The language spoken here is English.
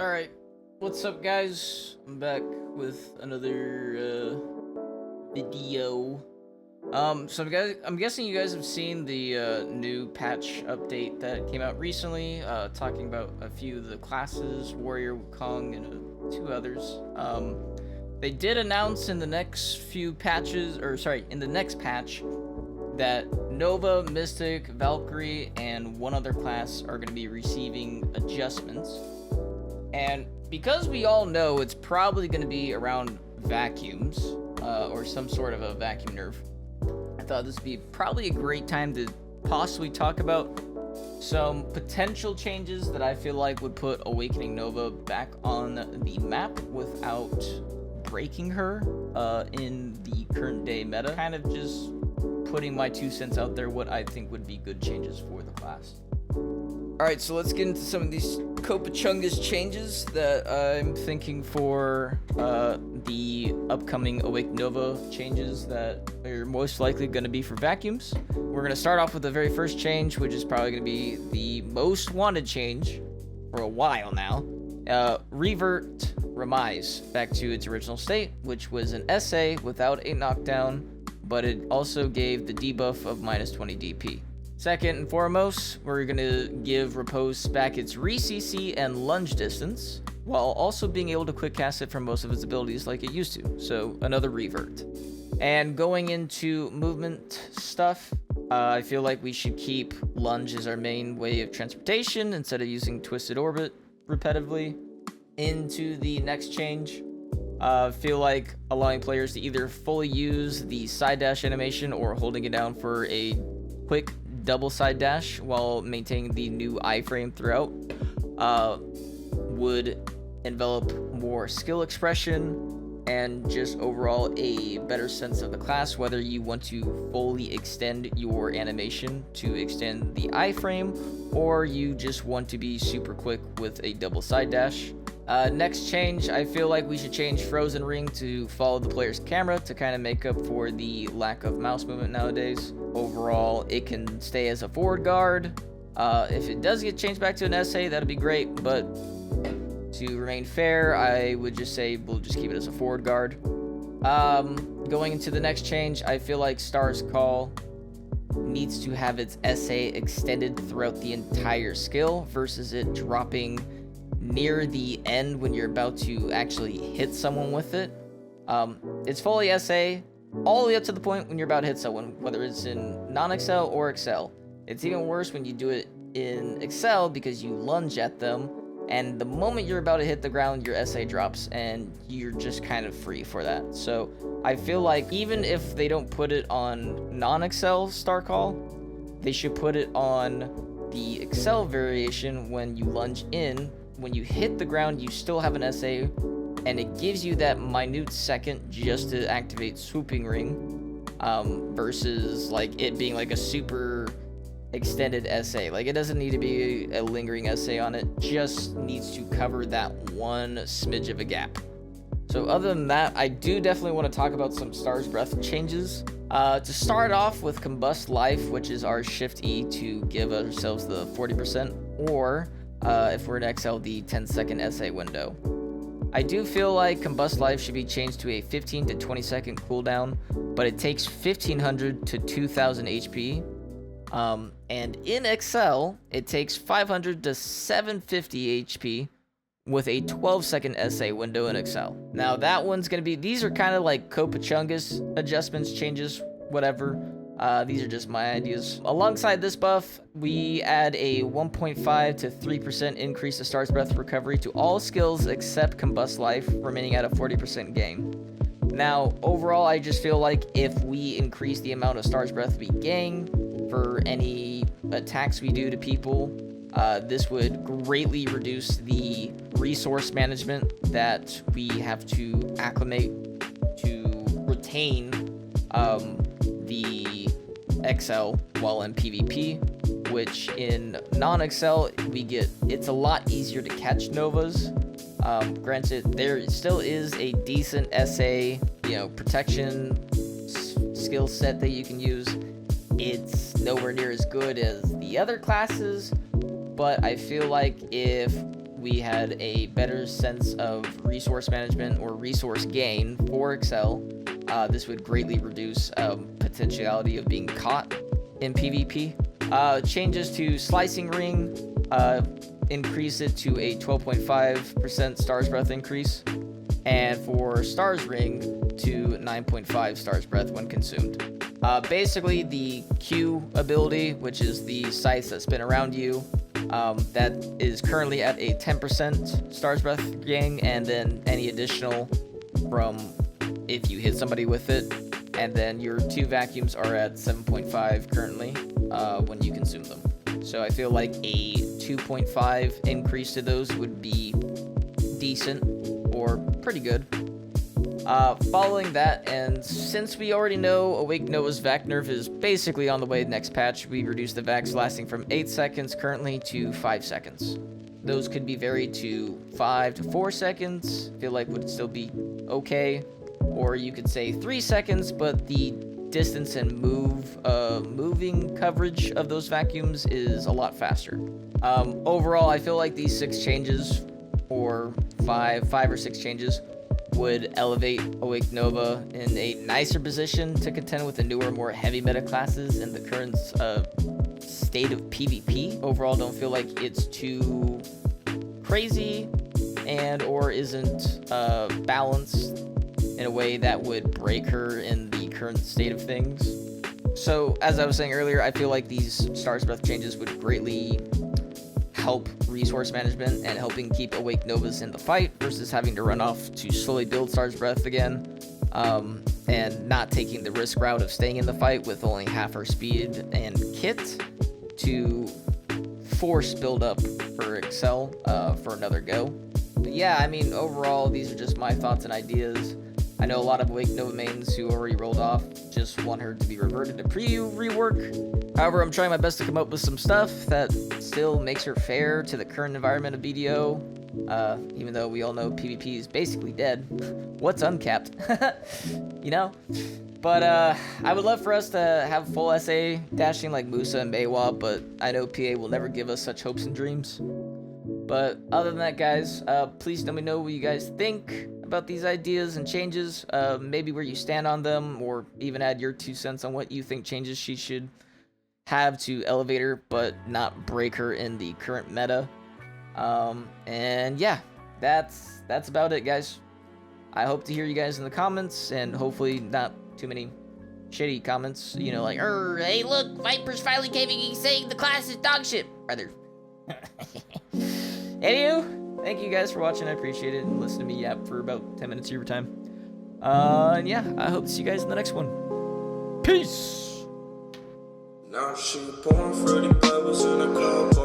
Alright, what's up guys? I'm back with another video. I'm guessing you guys have seen the new patch update that came out recently, talking about a few of the classes, Warrior, Wukong, and two others. They did announce in the next few patches, in the next patch, that Nova, Mystic, Valkyrie, and one other class are going to be receiving adjustments. And because we all know it's probably going to be around vacuums, or some sort of a vacuum nerf, I thought this would be probably a great time to possibly talk about some potential changes that I feel like would put Awakening Nova back on the map without breaking her in the current day meta. Kind of just putting my 2 cents out there, what I think would be good changes for the class. Alright, so let's get into some of these Copichungus changes that I'm thinking for the upcoming Awake Nova changes that are most likely going to be for vacuums. We're going to start off with the very first change, which is probably going to be the most wanted change for a while now. Revert Remise back to its original state, which was an SA without a knockdown, but it also gave the debuff of minus 20 DP. Second and foremost, we're going to give Riposte back its re-CC and lunge distance, while also being able to quick cast it from most of its abilities like it used to, so another revert. And going into movement stuff, I feel like we should keep lunge as our main way of transportation instead of using twisted orbit repetitively. Into the next change, feel like allowing players to either fully use the side dash animation or holding it down for a quick double side dash while maintaining the new iframe throughout would envelop more skill expression and just overall a better sense of the class, whether you want to fully extend your animation to extend the iframe or you just want to be super quick with a double side dash. Next change, I feel like we should change Frozen Ring to follow the player's camera to kind of make up for the lack of mouse movement nowadays. Overall, it can stay as a forward guard. If it does get changed back to an SA, that'd be great, but to remain fair, I would just say we'll just keep it as a forward guard. Going into the next change, I feel like Star's Call needs to have its SA extended throughout the entire skill versus it dropping near the end when you're about to actually hit someone with it. It's fully SA all the way up to the point when you're about to hit someone, whether it's in non-Excel or Excel. It's even worse when you do it in Excel because you lunge at them, and the moment you're about to hit the ground, your SA drops, and you're just kind of free for that. So I feel like even if they don't put it on non-Excel Star Call, they should put it on the Excel variation when you lunge in. When you hit the ground, you still have an SA, and it gives you that minute second just to activate Swooping Ring, versus like it being like a super extended SA. Like, it doesn't need to be a lingering SA on it, just needs to cover that one smidge of a gap. So other than that, I do definitely want to talk about some Star's Breath changes. To start off with Combust Life, which is our Shift E to give ourselves the 40%, or if we're in XL, the 10-second SA window. I do feel like Combust Life should be changed to a 15 to 20 second cooldown, but it takes 1500 to 2000 HP. And in XL, it takes 500 to 750 HP with a 12-second SA window in XL. Now that one's going to be, these are kind of like Copichungus adjustments, changes, whatever. These are just my ideas. Alongside this buff, we add a 1.5 to 3% increase to Star's Breath recovery to all skills except Combust Life, remaining at a 40% gain. Now, overall, I just feel like if we increase the amount of Star's Breath we gain for any attacks we do to people, this would greatly reduce the resource management that we have to acclimate to retain the XL while in PvP, which in non-XL it's a lot easier to catch Novas. Granted, there still is a decent SA, protection skill set that you can use. It's nowhere near as good as the other classes, but I feel like if we had a better sense of resource management or resource gain for Excel. This would greatly reduce potentiality of being caught in PvP. Changes to slicing ring, increase it to a 12.5% Star's Breath increase, and for Star's Ring to 9.5 Star's Breath when consumed. Basically, the Q ability, which is the scythes that spin around you, that is currently at a 10% Star's Breath gain, and then any additional from if you hit somebody with it, and then your 2 vacuums are at 7.5 currently when you consume them. So I feel like a 2.5 increase to those would be decent or pretty good. Following that, and since we already know Awake Nova's vac nerf is basically on the way next patch, we reduced the vacs lasting from 8 seconds currently to 5 seconds. Those could be varied to 5 to 4 seconds, feel like would still be okay. Or you could say 3 seconds, but the distance and moving coverage of those vacuums is a lot faster. Overall, I feel like these 6 changes, or 5 or 6 changes, would elevate Awake Nova in a nicer position to contend with the newer, more heavy meta classes in the current state of PvP. Overall, don't feel like it's too crazy and or isn't balanced in a way that would break her in the current state of things. So, as I was saying earlier, I feel like these Star's Breath changes would greatly help resource management and helping keep Awake Novas in the fight versus having to run off to slowly build Star's Breath again, and not taking the risk route of staying in the fight with only half her speed and kit to force build up for Excel for another go. But yeah, I mean, overall, these are just my thoughts and ideas. I know a lot of Awake Nova mains who already rolled off just want her to be reverted to rework. However, I'm trying my best to come up with some stuff that still makes her fair to the current environment of BDO, even though we all know PvP is basically dead. What's uncapped? You know? But I would love for us to have full SA dashing like Musa and Maywa, but I know PA will never give us such hopes and dreams. But other than that, guys, please let me know what you guys think about these ideas and changes, maybe where you stand on them, or even add your 2 cents on what you think changes she should have to elevate her but not break her in the current meta. And yeah, that's about it, guys. I hope to hear you guys in the comments, and hopefully not too many shitty comments, you know, like, hey look, Viper's finally caving, saying the class is dog shit, brother. Anywho, thank you guys for watching. I appreciate it, and listen to me yap for about 10 minutes of your time. And yeah, I hope to see you guys in the next one. Peace! Now she pouring fruity pebbles in a cup.